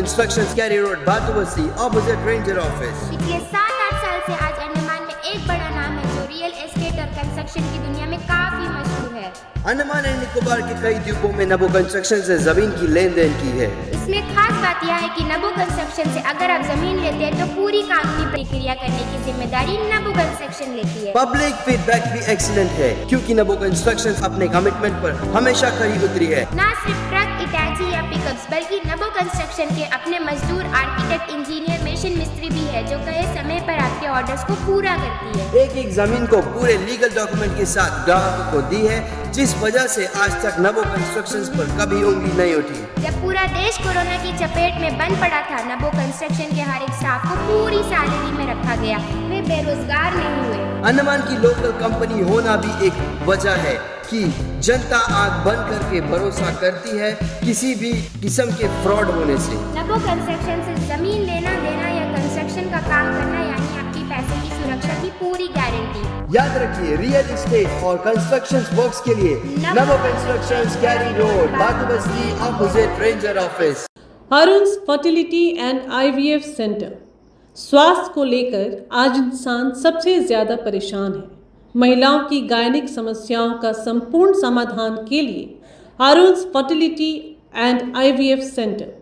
Constructions, Cary Road, Bhatubasti, opposite Ranger Office. पिछले 7-8 साल से आज अंडमान में एक बड़ा नाम है जो रियल एस्टेट और कंस्ट्रक्शन की दुनिया में काफी मशहूर है। अंडमान एंड निकोबार के कई द्वीपों में नबो कंस्ट्रक्शन से जमीन की लेन देन की है। इसमें खास बात यह है कि नबो कंस्ट्रक्शन से अगर आप जमीन लेते हैं तो पूरी कानूनी प्रक्रिया करने की जिम्मेदारी नबो कंस्ट्रक्शन लेती है। पब्लिक फीडबैक भी एक्सीलेंट है क्योंकि नबो कंस्ट्रक्शन अपने कमिटमेंट पर हमेशा खरी उतरी है। न सिर्फ ट्रक, इटाची या पिकअप्स बल्कि नबो कंस्ट्रक्शन के अपने मजदूर, आर्किटेक्ट, इंजीनियर, मशीन मिस्त्री भी है जो कहे समय पर आपके ऑर्डर्स को पूरा करती है। एक जमीन को पूरे लीगल डॉक्यूमेंट के साथ ग्राहकों को दी है, जिस वजह से आज तक नबो कंस्ट्रक्शंस पर कभी उंगली नहीं उठी। जब पूरा देश कोरोना की चपेट में बंद पड़ा था, नबो कंस्ट्रक्शन के हर एक स्टाफ को पूरी सैलरी में रखा गया। वे बेरोजगार नहीं हुए। अंडमान की लोकल कंपनी होना भी एक वजह है कि जनता आंख बंद करके भरोसा करती है किसी भी किस्म के फ्रॉड होने से। नबो कंस्ट्रक्शन से जमीन लेना देना या कंस्ट्रक्शन का काम करना यानी आपकी पैसे की सुरक्षा की पूरी गारंटी। याद रखिए, रियल एस्टेट और कंस्ट्रक्शन वर्क्स के लिए Nabo constructions, Carey road, Batubasti, opposite ranger office. Arun's fertility and IVF centre. स्वास्थ्य को लेकर आज इंसान सबसे ज़्यादा परेशान है। महिलाओं की गायनिक समस्याओं का संपूर्ण समाधान के लिए अरुण्स फर्टिलिटी एंड आईवीएफ सेंटर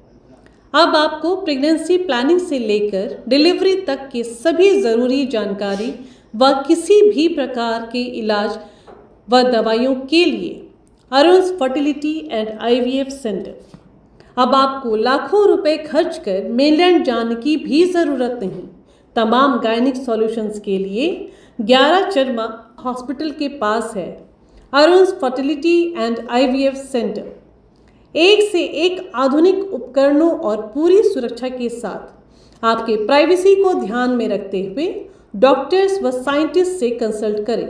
अब आपको प्रेगनेंसी प्लानिंग से लेकर डिलीवरी तक की सभी ज़रूरी जानकारी व किसी भी प्रकार के इलाज व दवाइयों के लिए अरुण्स फर्टिलिटी एंड आईवीएफ सेंटर। अब आपको लाखों रुपए खर्च कर मेनलैंड जाने की भी ज़रूरत नहीं। तमाम गायनिक सॉल्यूशंस के लिए 11 चरमा हॉस्पिटल के पास है अरुण्स फर्टिलिटी एंड आईवीएफ सेंटर। एक से एक आधुनिक उपकरणों और पूरी सुरक्षा के साथ आपके प्राइवेसी को ध्यान में रखते हुए डॉक्टर्स व साइंटिस्ट से कंसल्ट करें।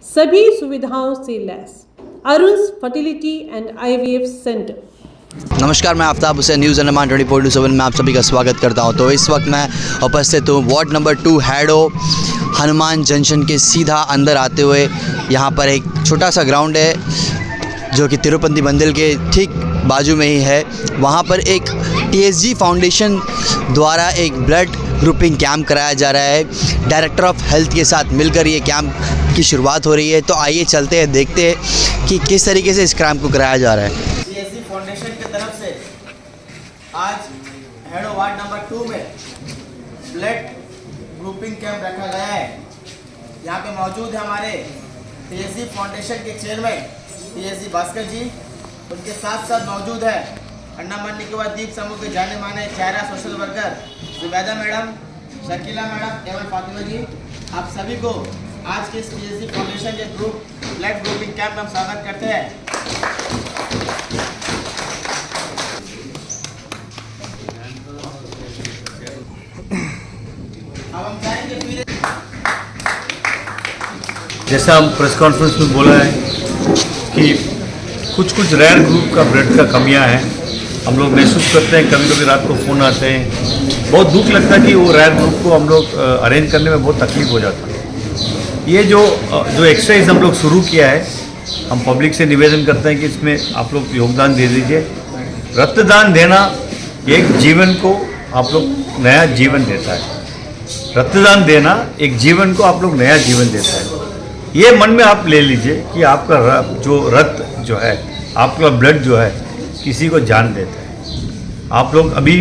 सभी सुविधाओं से lace अरुण्स fertility and IVF centre. नमस्कार, मैं आफ्ताब हुसैन, न्यूज़ अंडमान 24/7 में आप सभी का स्वागत करता हूं। तो इस वक्त मैं उपस्थित हूं ward number 2 Hadow Hanuman junction के सीधा अंदर आते हुए। यहां पर एक छोटा सा ग्राउंड है जो कि तिरुपति मंदिर के ठीक बाजू में ही है। वहां पर एक TSG फाउंडेशन द्वारा एक ब्लड ग्रुपिंग कैंप कराया जा रहा है। डायरेक्टर ऑफ हेल्थ के साथ मिलकर ये कैंप की शुरुआत हो रही है। तो आइए चलते हैं, देखते हैं कि किस तरीके से इस कैंप को कराया जा रहा है। TSG फाउंडेशन की तरफ से आज हेडो वार्ड नंबर 2 में ब्लड ग्रुपिंग कैंप रखा गया है। यहाँ पे मौजूद है हमारे TSG फाउंडेशन के चेयरमैन TSG भास्कर जी। उनके साथ साथ मौजूद है अंडमान निकोबार द्वीप समूह के जाने माने चेहरा social worker Zubaida madam, Shakila madam एवं फातिमा जी। आप सभी को आज के इस TSG फाउंडेशन के ब्लड ग्रुपिंग कैंप में हम स्वागत करते हैं। अब हम चाहेंगे फिर जैसा हम प्रेस कॉन्फ्रेंस में बोला है कि कुछ रेयर ग्रुप का ब्लड का कमियां हैं। हम लोग महसूस करते हैं, कभी कभी रात को फ़ोन आते हैं, बहुत दुख लगता है कि वो रेयर ग्रुप को हम लोग अरेंज करने में बहुत तकलीफ हो जाता है। ये जो एक्सरसाइज हम लोग शुरू किया है, हम पब्लिक से निवेदन करते हैं कि इसमें आप लोग योगदान दे दीजिए। रक्तदान देना एक जीवन को आप लोग नया जीवन देता है। रक्तदान देना एक जीवन को आप लोग नया जीवन देता है। ये मन में आप ले लीजिए कि आपका जो रक्त जो है, आपका ब्लड जो है, किसी को जान देता है। आप लोग अभी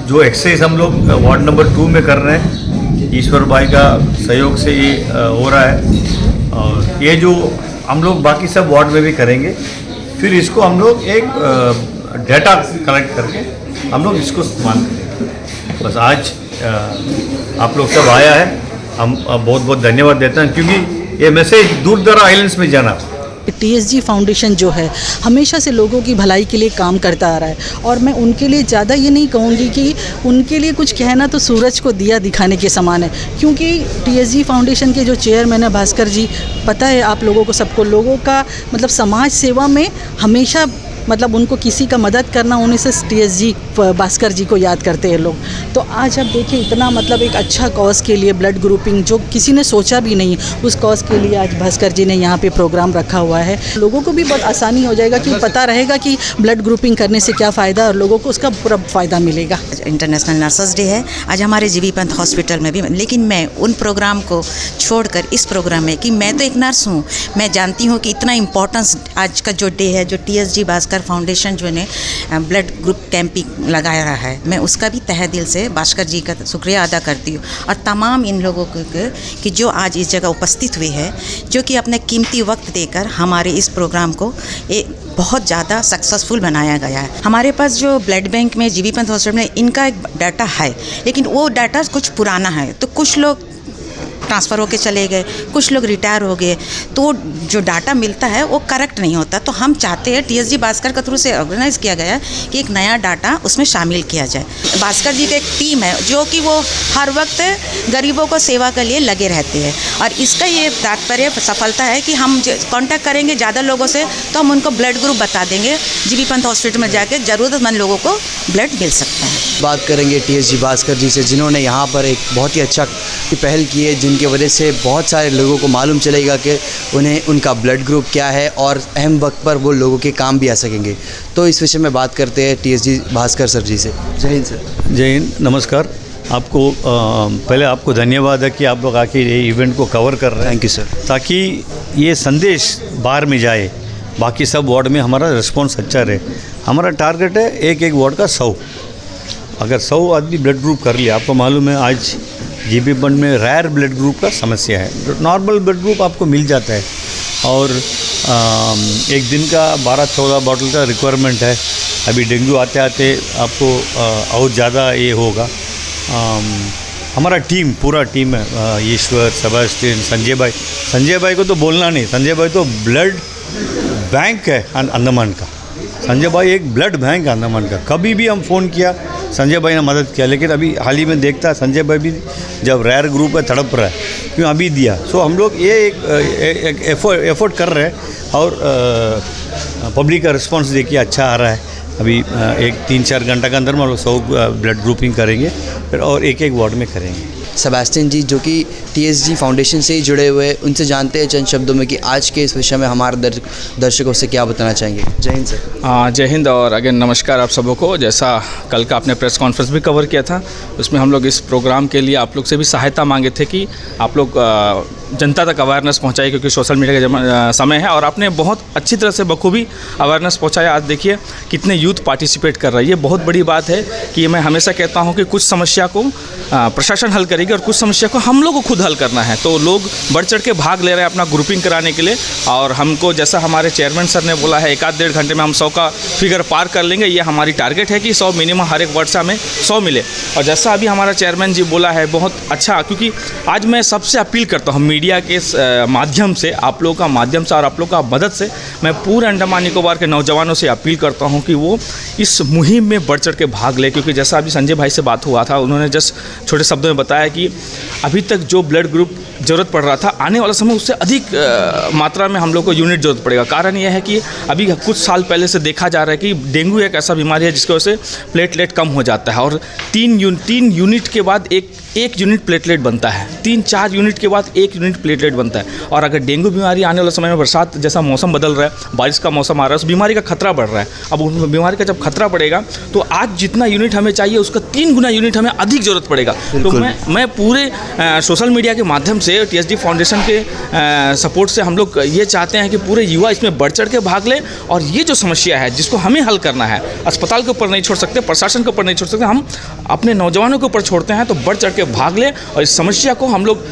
जो एक्सरसाइज हम लोग वार्ड नंबर 2 में कर रहे हैं, ईश्वर भाई का सहयोग से ये हो रहा है। और ये जो हम लोग बाकी सब वार्ड में भी करेंगे। फिर इसको हम लोग एक डेटा कलेक्ट करके हम लोग इसको इस्तेमाल करेंगे। बस आज आप लोग सब आया है, हम बहुत बहुत धन्यवाद देते हैं क्योंकि ये मैसेज दूर दराज आइलैंड्स में जाना। TSG फाउंडेशन जो है हमेशा से लोगों की भलाई के लिए काम करता आ रहा है और मैं उनके लिए ज़्यादा ये नहीं कहूँगी कि उनके लिए कुछ कहना तो सूरज को दिया दिखाने के समान है, क्योंकि TSG फाउंडेशन के जो चेयरमैन है भास्कर जी, पता है आप लोगों को, सबको लोगों का मतलब समाज सेवा में हमेशा मतलब उनको किसी का मदद करना होने से TSG भास्कर जी को याद करते हैं लोग। तो आज आप देखिए इतना मतलब एक अच्छा कॉज के लिए ब्लड ग्रुपिंग जो किसी ने सोचा भी नहीं, उस कॉज के लिए आज भास्कर जी ने यहाँ पे प्रोग्राम रखा हुआ है। लोगों को भी बहुत आसानी हो जाएगा कि पता रहेगा कि ब्लड ग्रुपिंग करने से क्या फ़ायदा और लोगों को उसका पूरा फ़ायदा मिलेगा। इंटरनेशनल नर्सेस डे है आज हमारे जीबी पंत हॉस्पिटल में भी, लेकिन मैं उन प्रोग्राम को छोड़कर इस प्रोग्राम में कि मैं तो एक नर्स हूँ, मैं जानती हूँ कि इतना इम्पोर्टेंस आज का जो डे है, जो TSG भास्कर फाउंडेशन जो ने ब्लड ग्रुप कैंपिंग लगाया है, मैं उसका भी तहे दिल से भास्कर जी का शुक्रिया अदा करती हूँ। और तमाम इन लोगों को कि जो आज इस जगह उपस्थित हुए हैं, जो कि अपने कीमती वक्त देकर हमारे इस प्रोग्राम को बहुत ज़्यादा सक्सेसफुल बनाया गया है। हमारे पास जो ब्लड बैंक में जीबी पंत हॉस्पिटल में इनका एक डाटा है, लेकिन वो डाटा कुछ पुराना है, तो कुछ लोग ट्रांसफ़र होके चले गए, कुछ लोग रिटायर हो गए, तो जो डाटा मिलता है वो करेक्ट नहीं होता। तो हम चाहते हैं TSG भास्कर के थ्रू से ऑर्गेनाइज़ किया गया है कि एक नया डाटा उसमें शामिल किया जाए। भास्कर जी का एक टीम है जो कि वो हर वक्त गरीबों को सेवा के लिए लगे रहते हैं, और इसका ये तात्पर्य सफलता है कि हम कांटेक्ट करेंगे ज़्यादा लोगों से तो हम उनको ब्लड ग्रुप बता देंगे, जीबी पंत हॉस्पिटल में जाकर ज़रूरतमंद लोगों को ब्लड मिल सकता है। बात करेंगे TSG भास्कर जी से, जिन्होंने यहाँ पर एक बहुत ही अच्छा पहल की है, जिनकी वजह से बहुत सारे लोगों को मालूम चलेगा कि उन्हें उनका ब्लड ग्रुप क्या है और अहम वक्त पर वो लोगों के काम भी आ सकेंगे। तो इस विषय में बात करते हैं TSG भास्कर सर जी से। जय हिंद सर। जय हिंद, नमस्कार। आपको पहले आपको धन्यवाद है कि आप लोग आके ये इवेंट को कवर कर रहे हैं। Thank you sir. ताकि ये संदेश बाहर में जाए, बाकी सब वार्ड में हमारा रिस्पॉन्स अच्छा रहे। हमारा टारगेट है एक वार्ड का 100, अगर 100 आदमी ब्लड ग्रुप कर लिया। आपको मालूम है आज जीबी पंत में रेयर ब्लड ग्रुप का समस्या है, नॉर्मल ब्लड ग्रुप आपको मिल जाता है, और एक दिन का 12-14 बॉटल का रिक्वायरमेंट है। अभी डेंगू आते आते आपको और ज़्यादा ये होगा। हमारा टीम, पूरा टीम है, ईश्वर, सेबास्टियन, संजय भाई को तो बोलना नहीं, संजय भाई तो ब्लड बैंक है अंडमान का। संजय भाई एक ब्लड बैंक है अंडमान का। कभी भी हम फ़ोन किया संजय भाई ने मदद किया, लेकिन अभी हाल ही में देखता है संजय भाई भी जब रेयर ग्रुप है तड़प रहा है, क्यों अभी दिया। सो हम लोग ये एक एफर्ट कर रहे हैं, और पब्लिक का रिस्पांस देखिए अच्छा आ रहा है। अभी एक 3-4 घंटा के अंदर में हम लोग 100 ब्लड ग्रुपिंग करेंगे, फिर और एक वार्ड में करेंगे। सेबास्टियन जी जो कि TSG फाउंडेशन से ही जुड़े हुए हैं, उनसे जानते हैं चंद शब्दों में कि आज के इस विषय में हमारे दर्शकों से क्या बताना चाहेंगे। जय हिंद सर। जय हिंद और अगेन नमस्कार आप सबों को। जैसा कल का आपने प्रेस कॉन्फ्रेंस भी कवर किया था, उसमें हम लोग इस प्रोग्राम के लिए आप लोग से भी सहायता मांगे थे कि आप लोग जनता तक अवेयरनेस पहुंचाइए, क्योंकि सोशल मीडिया का समय है, और आपने बहुत अच्छी तरह से बखूबी अवेयरनेस पहुंचाया। आज देखिए कितने यूथ पार्टिसिपेट कर रहा है, ये बहुत बड़ी बात है। कि मैं हमेशा कहता हूं कि कुछ समस्या को प्रशासन हल करेगी और कुछ समस्या को हम लोग को खुद हल करना है। तो लोग बढ़ चढ़ के भाग ले रहे हैं अपना ग्रुपिंग कराने के लिए, और हमको जैसा हमारे चेयरमैन सर ने बोला है 1-1.5 घंटे में हम 100 का फिगर पार कर लेंगे। ये हमारी टारगेट है कि 100 मिनिमम हर एक वर्ड से हमें 100 मिले। और जैसा अभी हमारा चेयरमैन जी बोला है बहुत अच्छा, क्योंकि आज मैं सबसे अपील करता हूँ मीडिया के माध्यम से, आप लोगों का माध्यम से और आप लोगों का मदद से, मैं पूरे अंडमान निकोबार के नौजवानों से अपील करता हूँ कि वो इस मुहिम में बढ़ चढ़ के भाग ले। क्योंकि जैसा अभी संजय भाई से बात हुआ था, उन्होंने जस्ट छोटे शब्दों में बताया कि अभी तक जो ब्लड ग्रुप ज़रूरत पड़ रहा था, आने वाला समय उससे अधिक मात्रा में हम लोग को यूनिट ज़रूरत पड़ेगा। कारण यह है कि अभी कुछ साल पहले से देखा जा रहा है कि डेंगू एक ऐसा बीमारी है जिसकी वजह से प्लेटलेट कम हो जाता है, और 3 यूनिट के बाद एक यूनिट प्लेटलेट बनता है, 3-4 यूनिट के बाद 1 यूनिट प्लेटलेट बनता है। और अगर डेंगू बीमारी आने वाले समय में, बरसात जैसा मौसम बदल रहा है, बारिश का मौसम आ रहा है, उस बीमारी का खतरा बढ़ रहा है। अब उस बीमारी का जब खतरा बढ़ेगा तो आज जितना यूनिट हमें चाहिए उसका 3 गुना यूनिट हमें अधिक ज़रूरत पड़ेगा। तो मैं पूरे सोशल मीडिया के माध्यम से, TSG फाउंडेशन के सपोर्ट से हम लोग ये चाहते हैं कि पूरे युवा इसमें बढ़ चढ़ के भाग लें, और ये जो समस्या है जिसको हमें हल करना है, अस्पताल के ऊपर नहीं छोड़ सकते, प्रशासन के ऊपर नहीं छोड़ सकते, हम अपने नौजवानों के ऊपर छोड़ते हैं। तो बढ़ चढ़ के भाग लें, और इस समस्या को हम लोग,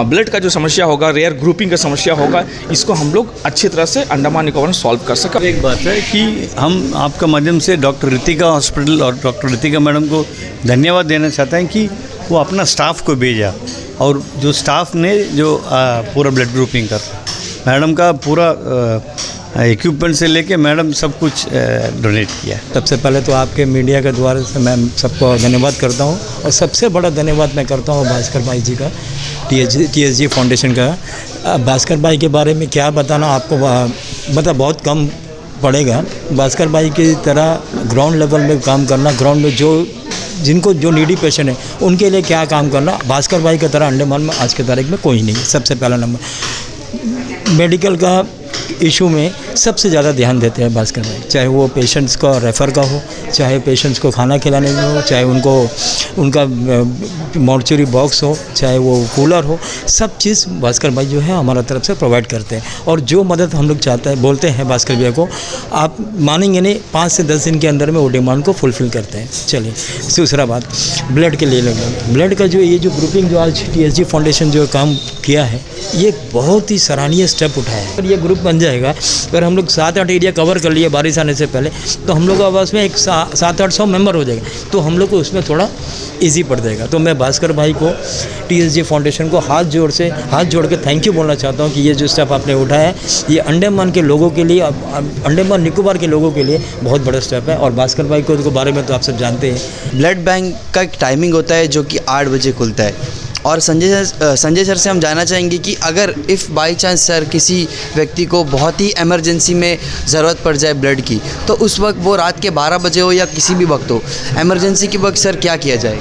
ब्लड का जो समस्या होगा, रेयर ग्रुपिंग का समस्या होगा, इसको हम लोग अच्छी तरह से अंडमान निकोबार में सॉल्व कर सकें। एक बात है कि हम आपका माध्यम से डॉक्टर रितिका हॉस्पिटल और डॉक्टर रितिका मैडम को धन्यवाद देना चाहते हैं कि वो अपना स्टाफ को भेजा, और जो स्टाफ ने जो पूरा ब्लड ग्रुपिंग कर, मैडम का पूरा इक्विपमेंट से लेके मैडम सब कुछ डोनेट किया। सबसे पहले तो आपके मीडिया के द्वारा से मैं सबको धन्यवाद करता हूँ, और सबसे बड़ा धन्यवाद मैं करता हूँ भास्कर भाई जी का, TSG फाउंडेशन का। भास्कर भाई के बारे में क्या बताना आपको, मतलब बहुत कम पड़ेगा भास्कर भाई की तरह ग्राउंड लेवल में काम करना, ग्राउंड में जो नीडी पेशेंट है उनके लिए क्या काम करना, भास्कर भाई की तरह अंडमान में आज की तारीख में कोई नहीं है। सबसे पहला नंबर मेडिकल का इशू में सबसे ज़्यादा ध्यान देते हैं भास्कर भाई, चाहे वो पेशेंट्स का रेफ़र का हो, चाहे पेशेंट्स को खाना खिलाने में हो, चाहे उनका मॉर्चरी बॉक्स हो, चाहे वो कूलर हो, सब चीज़ भास्कर भाई जो है हमारा तरफ से प्रोवाइड करते हैं। और जो मदद हम लोग चाहते हैं बोलते हैं भास्कर भैया को, आप मानेंगे नहीं 5 से 10 दिन के अंदर में वो डिमांड को फुलफ़िल करते हैं। चलिए दूसरा बात ब्लड के लिए ब्लड का ये जो ग्रुपिंग जो आज TSG फाउंडेशन जो काम किया है, ये बहुत ही सराहनीय स्टेप उठाया है। और ये ग्रुप बन जाएगा, अगर हम लोग 7-8 एरिया कवर कर लिए बारिश आने से पहले, तो हम लोग के पास में एक 700-800 मेंबर हो जाएगा, तो हम लोग को उसमें थोड़ा इजी पड़ जाएगा। तो मैं भास्कर भाई को, TSG फाउंडेशन को हाथ जोड़ के थैंक यू बोलना चाहता हूँ कि ये जो स्टेप आपने उठाया है, ये अंडमान के लोगों के लिए, अंडमान निकोबार के लोगों के लिए बहुत बड़ा स्टेप है। और भास्कर भाई को बारे में तो आप सब जानते हैं। ब्लड बैंक का एक टाइमिंग होता है जो कि 8 बजे खुलता है। और संजय सर से हम जानना चाहेंगे कि अगर इफ़ बाई चांस सर किसी व्यक्ति को बहुत ही इमरजेंसी में ज़रूरत पड़ जाए ब्लड की, तो उस वक्त वो रात के 12 बजे हो या किसी भी वक्त हो, इमरजेंसी के वक्त सर क्या किया जाए?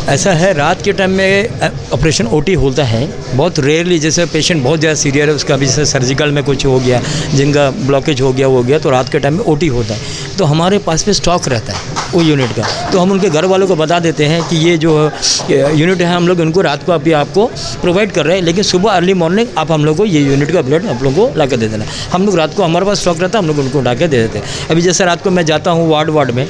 ऐसा है, रात के टाइम में ऑपरेशन OT होता है बहुत रेयरली, जैसे पेशेंट बहुत ज़्यादा सीरियर है, उसका भी सर्जिकल में कुछ हो गया, जिनका ब्लॉकेज हो गया, तो रात के टाइम में OT होता है। तो हमारे पास में स्टॉक रहता है वो यूनिट का, तो हम उनके घर वालों को बता देते हैं कि ये जो यूनिट है हम लोग उनको रात को अभी आपको प्रोवाइड कर रहे हैं, लेकिन सुबह अर्ली मॉर्निंग आप हम लोग को ये यूनिट का ब्लड आप लोग को ला कर दे देना। हम लोग रात को हमारे पास स्टॉक रहता है, हम लोग उनको ला के दे देते हैं। अभी जैसे रात को मैं जाता हूँ वार्ड में,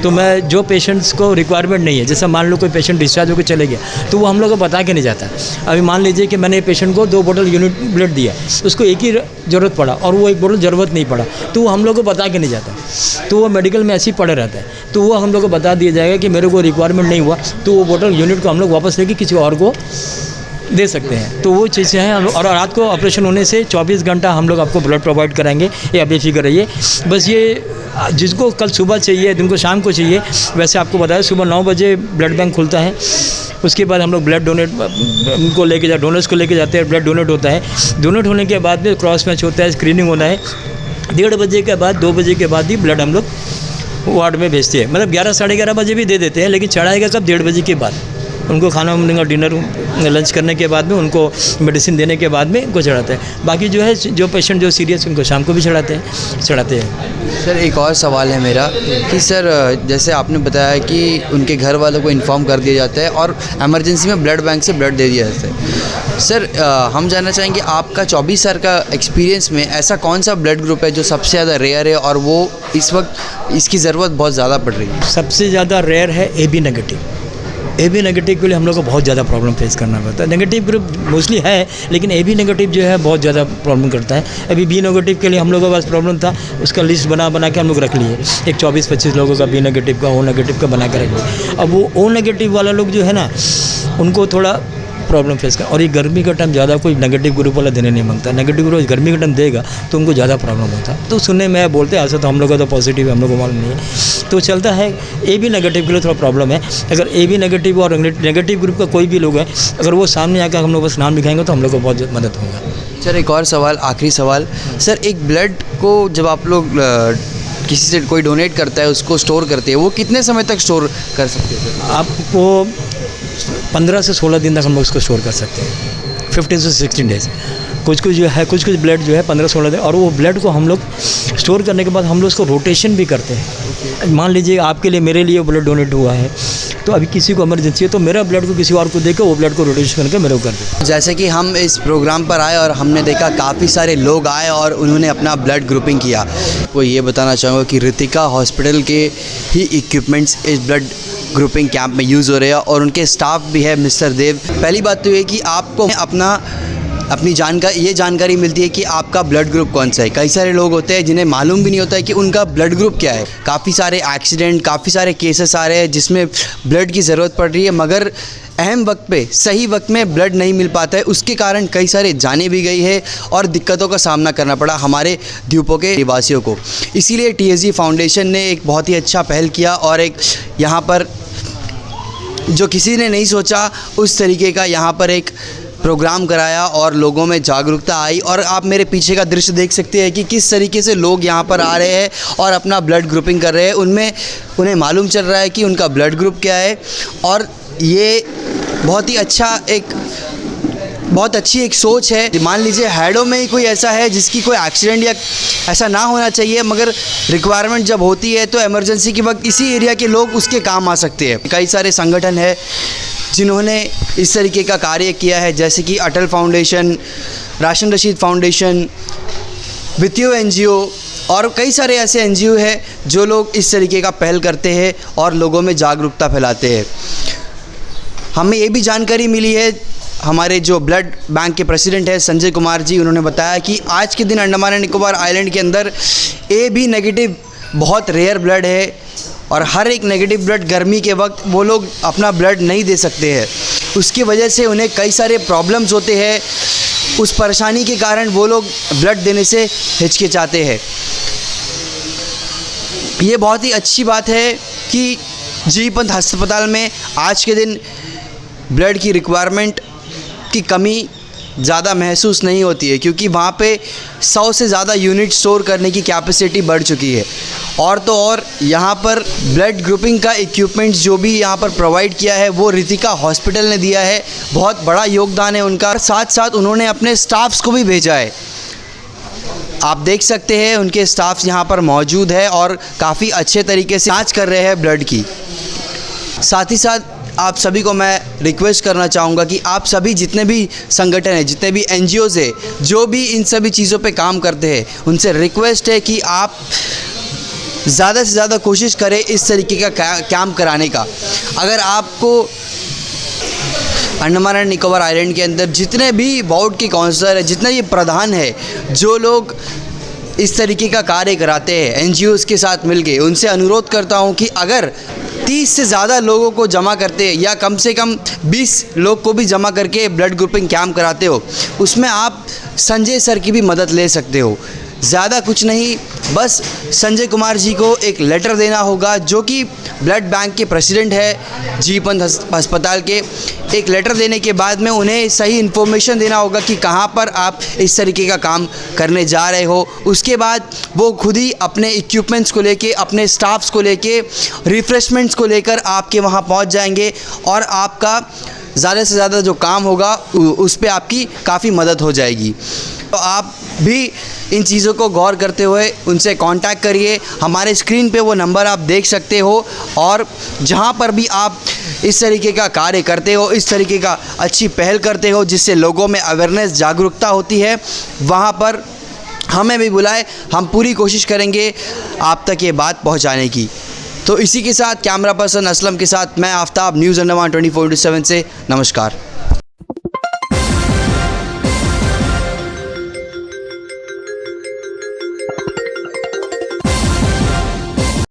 तो मैं जो पेशेंट्स को रिक्वायरमेंट नहीं है, जैसे मान लो कोई पेशेंट डिस्चार्ज होकर चले गया, तो वो हम लोग को बता के नहीं जाता। अभी मान लीजिए कि मैंने पेशेंट को 2 बोतल यूनिट ब्लड दिया, उसको एक ही ज़रूरत पड़ा और वो 1 बोतल ज़रूरत नहीं पड़ा, तो वो हम लोग को बता के नहीं जाता, तो वो मेडिकल में ऐसे ही पड़े रहता है। तो वो हम लोग को बता दिया जाएगा कि मेरे को रिक्वायरमेंट नहीं हुआ, तो वो बोतल यूनिट को हम लोग वापस लेके किसी और को दे सकते हैं। तो वो चीज़ें हैं। और रात को ऑपरेशन होने से 24 घंटा हम लोग आपको ब्लड प्रोवाइड कराएंगे, ये अभी फिक्र रहिए। बस ये जिसको कल सुबह चाहिए, जिनको शाम को चाहिए, वैसे आपको बताया सुबह 9 बजे ब्लड बैंक खुलता है। उसके बाद हम लोग ब्लड डोनेट उनको लेके डोनर्स को लेके जाते हैं, ब्लड डोनेट होता है। डोनेट होने के बाद में क्रॉस मैच होता है, स्क्रीनिंग होना है। 1:30 बजे के बाद 2 बजे के बाद ही ब्लड हम लोग वार्ड में भेजते हैं। मतलब 11 साढ़े 11 बजे भी दे देते हैं, लेकिन चढ़ाएगा कब? 1:30 बजे के बाद। उनको खाना देंगे, डिनर लंच करने के बाद में उनको मेडिसिन देने के बाद में उनको चढ़ाते हैं। बाकी जो है जो पेशेंट जो सीरियस उनको शाम को भी चढ़ाते हैं। सर एक और सवाल है मेरा कि सर जैसे आपने बताया कि उनके घर वालों को इन्फॉर्म कर दिया जाता है और इमरजेंसी में ब्लड बैंक से ब्लड दे दिया जाता है। सर हम जानना चाहेंगे आपका 24 साल का एक्सपीरियंस में ऐसा कौन सा ब्लड ग्रुप है जो सबसे ज़्यादा रेयर है और वो इस वक्त इसकी ज़रूरत बहुत ज़्यादा पड़ रही है? सबसे ज़्यादा रेयर है AB नेगेटिव। AB नेगेटिव के लिए हम लोग को बहुत ज़्यादा प्रॉब्लम फेस करना पड़ता है। नेगेटिव ग्रुप मोस्टली है, लेकिन AB नेगेटिव जो है बहुत ज़्यादा प्रॉब्लम करता है। अभी B नेगेटिव के लिए हम लोगों के पास प्रॉब्लम था, उसका लिस्ट बना के हम लोग रख लिए। एक 24-25 लोगों का B नेगेटिव का, O नेगेटिव का बना के रख लिए। अब वो O नेगेटिव वाला लोग जो है ना, उनको थोड़ा प्रॉब्लम फेस कर। और ये गर्मी का टाइम ज़्यादा कोई नेगेटिव ग्रुप वाला देने नहीं मांगता। नेगेटिव ग्रुप गर्मी का टाइम देगा तो उनको ज़्यादा प्रॉब्लम होता। तो सुनने में बोलते हैं ऐसा, तो हम लोग का तो पॉजिटिव है, हम लोग को मालूम नहीं है, तो चलता है। AB नेगेटिव के लिए थोड़ा प्रॉब्लम है। अगर AB नेगेटिव और नेगेटिव ग्रुप का कोई भी लोग है, अगर वो सामने आकर हम लोग बस नाम लिखाएंगे तो हम लोग को बहुत मदद होगा। सर एक और सवाल, आखिरी सवाल। सर एक ब्लड को जब आप लोग किसी से कोई डोनेट करता है, उसको स्टोर करते हैं, वो कितने समय तक स्टोर कर सकते हैं सर? आपको 15 से 16 दिन तक हम लोग उसको स्टोर कर सकते हैं, 15 से 16 डेज़। कुछ जो है कुछ ब्लड जो है 15-16 दिन, और वो ब्लड को हम लोग स्टोर करने के बाद हम लोग उसको रोटेशन भी करते हैं। मान लीजिए आपके लिए, मेरे लिए ब्लड डोनेट हुआ है, तो अभी किसी को इमरजेंसी है, तो मेरा ब्लड को किसी और को देकर वो ब्लड को रोटेशन करके मेरे को कर दे। जैसे कि हम इस प्रोग्राम पर आए और हमने देखा काफ़ी सारे लोग आए और उन्होंने अपना ब्लड ग्रुपिंग किया। वो ये बताना चाहूँगा कि ऋतिका हॉस्पिटल के ही इक्विपमेंट्स इस ब्लड ग्रुपिंग कैंप में यूज़ हो रहे हैं और उनके स्टाफ भी है मिस्टर देव। पहली बात तो ये कि आपको अपनी जानकारी मिलती है कि आपका ब्लड ग्रुप कौन सा है। कई सारे लोग होते हैं जिन्हें मालूम भी नहीं होता है कि उनका ब्लड ग्रुप क्या है। काफ़ी सारे एक्सीडेंट, काफ़ी सारे केसेस आ रहे हैं जिसमें ब्लड की ज़रूरत पड़ रही है, मगर अहम वक्त पे सही वक्त में ब्लड नहीं मिल पाता है। उसके कारण कई सारे जाने भी गई है और दिक्कतों का सामना करना पड़ा हमारे द्वीपों के निवासियों को। इसीलिए TSG फाउंडेशन ने एक बहुत ही अच्छा पहल किया और एक यहाँ पर जो किसी ने नहीं सोचा उस तरीके का यहाँ पर एक प्रोग्राम कराया और लोगों में जागरूकता आई। और आप मेरे पीछे का दृश्य देख सकते हैं कि किस तरीके से लोग यहाँ पर आ रहे हैं और अपना ब्लड ग्रुपिंग कर रहे हैं। उन्हें मालूम चल रहा है कि उनका ब्लड ग्रुप क्या है। और ये बहुत अच्छी एक सोच है। मान लीजिए हैडो में ही कोई ऐसा है जिसकी कोई एक्सीडेंट या ऐसा ना होना चाहिए, मगर रिक्वायरमेंट जब होती है तो इमरजेंसी के वक्त इसी एरिया के लोग उसके काम आ सकते हैं। कई सारे संगठन हैं जिन्होंने इस तरीके का कार्य किया है, जैसे कि अटल फाउंडेशन, राशन रशीद फाउंडेशन, वित्तीय एनजीओ और कई सारे ऐसे एनजीओ हैं जो लोग इस तरीके का पहल करते हैं और लोगों में जागरूकता फैलाते हैं। हमें ये भी जानकारी मिली है, हमारे जो ब्लड बैंक के प्रेसिडेंट है संजय कुमार जी, उन्होंने बताया कि आज के दिन अंडमान एंड निकोबार आइलैंड के अंदर AB नेगेटिव बहुत रेयर ब्लड है और हर एक नेगेटिव ब्लड गर्मी के वक्त वो लोग अपना ब्लड नहीं दे सकते हैं। उसकी वजह से उन्हें कई सारे प्रॉब्लम्स होते हैं। उस परेशानी के कारण वो लोग ब्लड देने से हिचकिचाते हैं। ये बहुत ही अच्छी बात है कि जीबी पंत अस्पताल में आज के दिन ब्लड की रिक्वायरमेंट की कमी ज़्यादा महसूस नहीं होती है, क्योंकि वहाँ पे 100 से ज़्यादा यूनिट स्टोर करने की कैपेसिटी बढ़ चुकी है। और तो और यहाँ पर ब्लड ग्रुपिंग का इक्विपमेंट्स जो भी यहाँ पर प्रोवाइड किया है वो रितिका हॉस्पिटल ने दिया है। बहुत बड़ा योगदान है उनका। साथ साथ उन्होंने अपने स्टाफ्स को भी भेजा है। आप देख सकते हैं उनके स्टाफ्स यहाँ पर मौजूद है और काफ़ी अच्छे तरीके से जांच कर रहे हैं ब्लड की। साथ ही साथ आप सभी को मैं रिक्वेस्ट करना चाहूँगा कि आप सभी जितने भी संगठन हैं, जितने भी NGOs हैं, जो भी इन सभी चीज़ों पे काम करते हैं, उनसे रिक्वेस्ट है कि आप ज़्यादा से ज़्यादा कोशिश करें इस तरीके का कैंप कराने का। अगर आपको अंडमान एंड निकोबार आइलैंड के अंदर जितने भी वार्ड के काउंसलर हैं, जितने भी प्रधान हैं, जो लोग इस तरीके का कार्य कराते हैं NGOs के साथ मिलके, उनसे अनुरोध करता हूं कि अगर 30 से ज़्यादा लोगों को जमा करते हैं या कम से कम 20 लोग को भी जमा करके ब्लड ग्रुपिंग कैंप कराते हो, उसमें आप संजय सर की भी मदद ले सकते हो। ज़्यादा कुछ नहीं, बस संजय कुमार जी को एक लेटर देना होगा, जो कि ब्लड बैंक के प्रेसिडेंट है जीबी पंत अस्पताल के। एक लेटर देने के बाद में उन्हें सही इन्फॉर्मेशन देना होगा कि कहाँ पर आप इस तरीके का काम करने जा रहे हो। उसके बाद वो खुद ही अपने इक्विपमेंट्स को लेके, अपने स्टाफ्स को लेके, रिफ्रेशमेंट्स को लेकर आपके वहाँ पहुँच जाएंगे और आपका ज़्यादा से ज़्यादा जो काम होगा उस पर आपकी काफ़ी मदद हो जाएगी। तो आप भी इन चीज़ों को गौर करते हुए उनसे कांटेक्ट करिए। हमारे स्क्रीन पे वो नंबर आप देख सकते हो और जहाँ पर भी आप इस तरीके का कार्य करते हो, इस तरीके का अच्छी पहल करते हो जिससे लोगों में अवेयरनेस, जागरूकता होती है, वहाँ पर हमें भी बुलाए। हम पूरी कोशिश करेंगे आप तक ये बात पहुँचाने की। तो इसी के साथ कैमरा पर्सन असलम के साथ मैं आफ्ताब, न्यूज़ अंडमान 24/7 से नमस्कार।